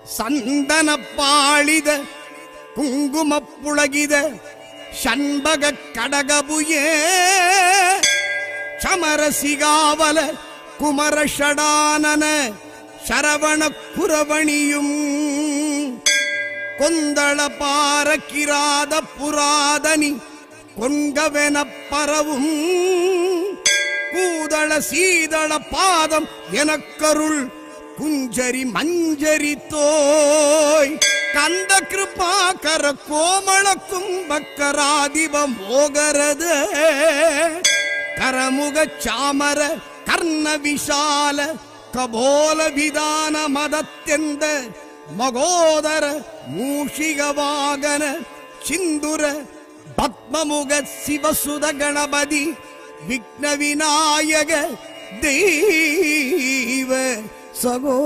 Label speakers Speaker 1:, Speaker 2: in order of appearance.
Speaker 1: சந்தன பாளித குங்கும புளகித ஷண்பக கடகபுயே சமரசிகாவல குமரஷடானன சரவண குரவணியும் கொந்தள பாரக்கிராத புராதனி கொங்கவென பரவும் கூதள சீதள பாதம் எனக்கருள் குஞ்சரி மஞ்சரி தோய் கந்த கிருபாகர கோமள கும்பக்கராதிப மோகரத கரமுக சாமர கர்ண விஷால கபோல விதான மதத்தெந்த மகோதர மூஷிக வாகன சிந்துர பத்மமுக சிவசுத கணபதி விக்ன விநாயக தெய்வ சகோ